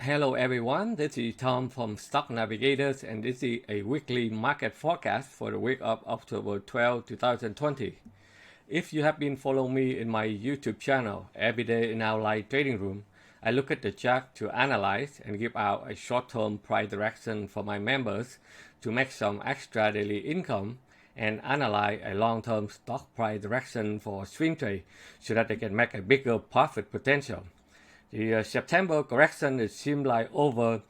Hello everyone, this is Tom from Stock Navigators and this is a weekly market forecast for the week of October 12, 2020. If you have been following me in my YouTube channel, every day in our live trading room, I look at the chart to analyze and give out a short-term price direction for my members to make some extra daily income and analyze a long-term stock price direction for swing trade so that they can make a bigger profit potential. The September correction it seemed like over,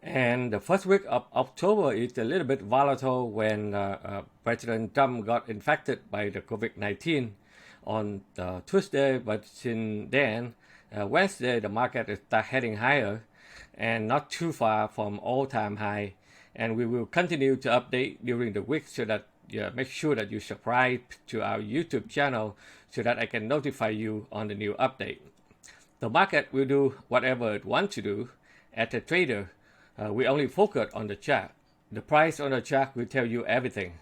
and the first week of October is a little bit volatile when President Trump got infected by the COVID-19 on Tuesday, but since then, Wednesday, the market is start heading higher and not too far from all-time high. And we will continue to update during the week so that make sure that you subscribe to our YouTube channel so that I can notify you on the new update. The market will do whatever it wants to do. As a trader, we only focus on the chart. The price on the chart will tell you everything.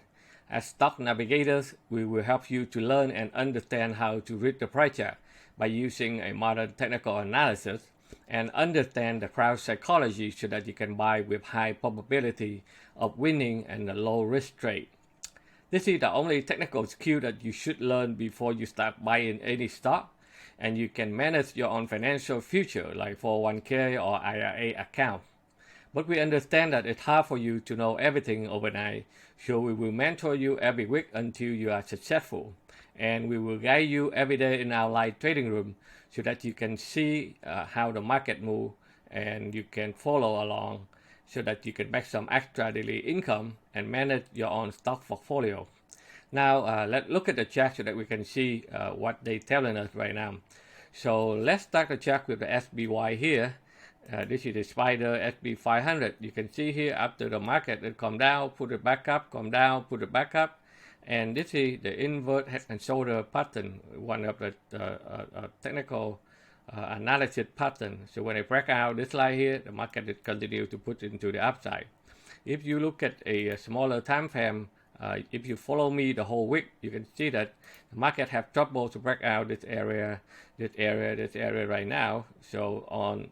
As stock navigators, we will help you to learn and understand how to read the price chart by using a modern technical analysis and understand the crowd psychology so that you can buy with high probability of winning and a low risk trade. This is the only technical skill that you should learn before you start buying any stock, and you can manage your own financial future like 401k or IRA account. But we understand that it's hard for you to know everything overnight, so we will mentor you every week until you are successful. And we will guide you every day in our live trading room so that you can see how the market moves and you can follow along so that you can make some extra daily income and manage your own stock portfolio. Now, let's look at the chart so that we can see what they're telling us right now. So let's start the chart with the SPY here. This is the Spider SB 500. You can see here after the market it come down, put it back up, come down, put it back up. And this is the invert head and shoulder pattern, one of the technical analysis pattern. So when it break out this line here, the market will continue to put into the upside. If you look at a smaller time frame, if you follow me the whole week, you can see that the market have trouble to break out this area right now. So on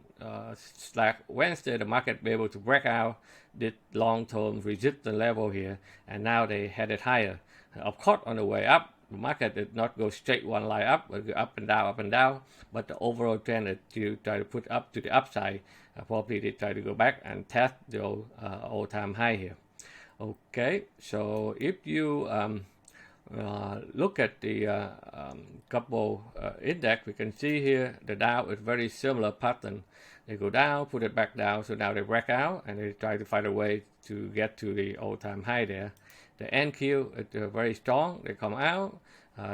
Wednesday, the market be able to break out this long-term resistance level here, and now they headed higher. Of course, on the way up, the market did not go straight one line up, but go up and down. But the overall trend is to try to put up to the upside. Probably they try to go back and test the all-time high here. Okay, so if you look at the couple index, we can see here the Dow is very similar pattern. They go down, put it back down, so now they break out and they try to find a way to get to the all-time high there. The NQ is very strong. They come out.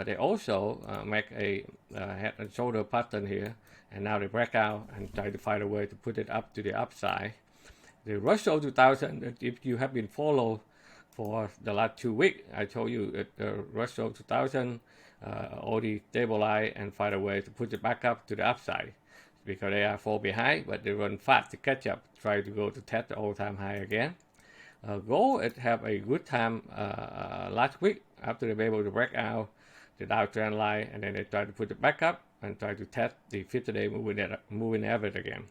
They also make a head and shoulder pattern here, and now they break out and try to find a way to put it up to the upside. The Russell 2000, if you have been followed for the last 2 weeks, I told you that the Russell 2000 already stabilize and find a way to put it back up to the upside because they are fall behind, but they run fast to catch up, try to go to test the all-time high again. Gold it have a good time last week after they were able to break out the Dow trend line, and then they try to put it back up and try to test the 50-day moving average again.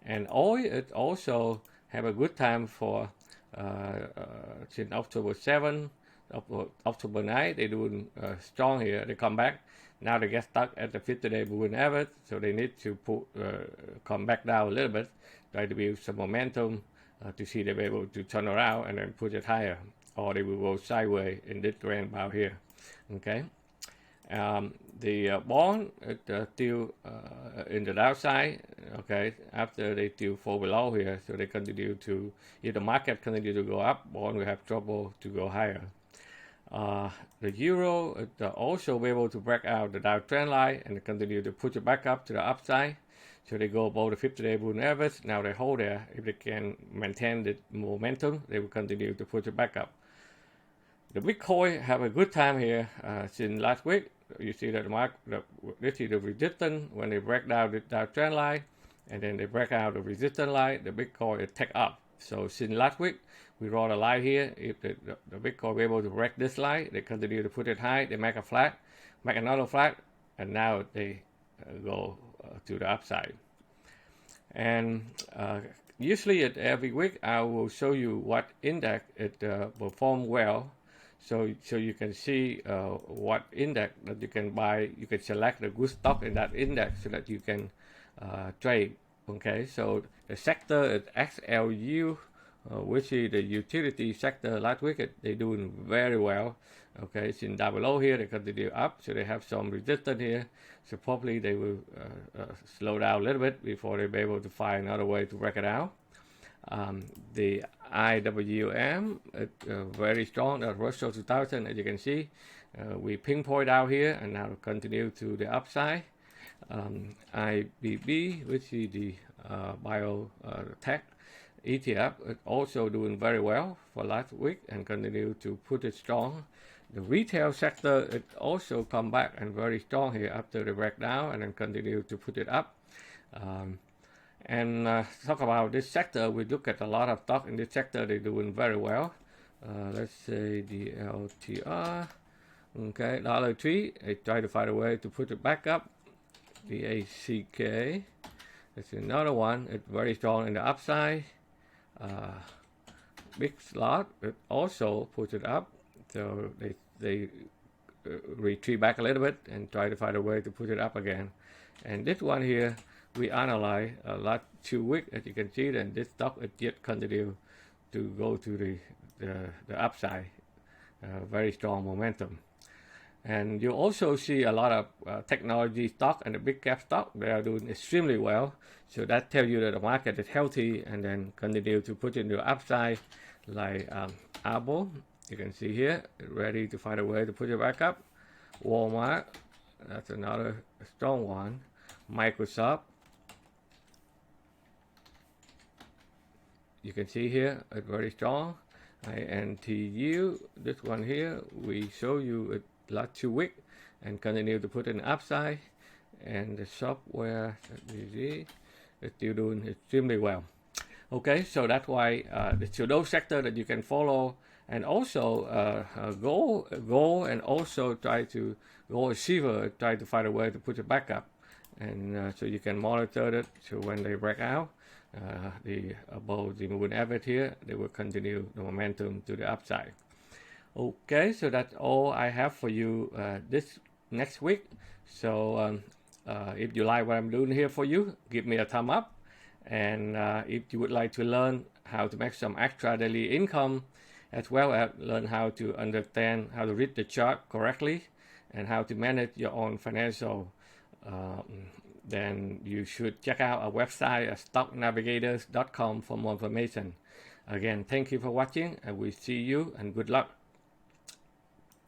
And oil it also have a good time for since October 7, October 9, they're doing strong here. They come back. Now they get stuck at the 50-day moving average, so they need to come back down a little bit, try to build some momentum to see they're able to turn around and then push it higher, or they will go sideways in this trend about here. Okay. The bond is still in the downside, okay, after they still fall below here, so they continue to, if the market continue to go up, bond will have trouble to go higher. The euro is also able to break out the Dow trend line and continue to push it back up to the upside, so they go above the 50-day moving average. Now they hold there. If they can maintain the momentum, they will continue to push it back up. The Bitcoin have a good time here since last week. You see that this is the resistance when they break down the Dow trend line, and then they break out the resistance line, the Bitcoin is take up. So since last week, we draw a line here. If the Bitcoin be able to break this line, they continue to put it high, they make a flat, make another flat, and now they go to the upside. And usually every week I will show you what index it performed well, so you can see what index that you can buy. You can select the good stock in that index so that you can trade. Okay, so the sector is XLU, which is the utility sector. Last week they doing very well. Okay, it's in down below here. They continue up, so they have some resistance here. So probably they will slow down a little bit before they be able to find another way to break it out. The IWM is very strong. The Russell 2000, as you can see, we pinpoint out here and now continue to the upside. IBB, which is the biotech ETF, is also doing very well for last week and continue to put it strong. The retail sector it also come back and very strong here after the breakdown and then continue to put it up. And talk about this sector, we look at a lot of stock in this sector, they're doing very well. Let's say the LTR, okay, $3, I try to find a way to put it back up. The ACK, that's another one, it's very strong in the upside. Big slot, it also puts it up, so they retreat back a little bit and try to find a way to put it up again. And this one here, we analyze a lot 2 weeks, as you can see, and this stock it yet continue to go to the upside, very strong momentum. And you also see a lot of technology stock and the big cap stock, they are doing extremely well. So that tells you that the market is healthy and then continue to put in the upside, like Apple, you can see here, ready to find a way to put it back up. Walmart, that's another strong one. Microsoft, you can see here, it's very strong. NTU, this one here, we show you it last 2 weeks and continue to put in upside. And the software, is still doing extremely well. Okay, so that's why so those sector that you can follow and also go and also try to go achiever, try to find a way to put it back up. And so you can monitor it, so when they break out above the moving average here, they will continue the momentum to the upside. Okay, so that's all I have for you this next week. So if you like what I'm doing here for you, give me a thumb up. And if you would like to learn how to make some extra daily income, as well as learn how to understand how to read the chart correctly and how to manage your own financial, then you should check out our website at stocknavigators.com for more information. Again, thank you for watching, and we see you and good luck.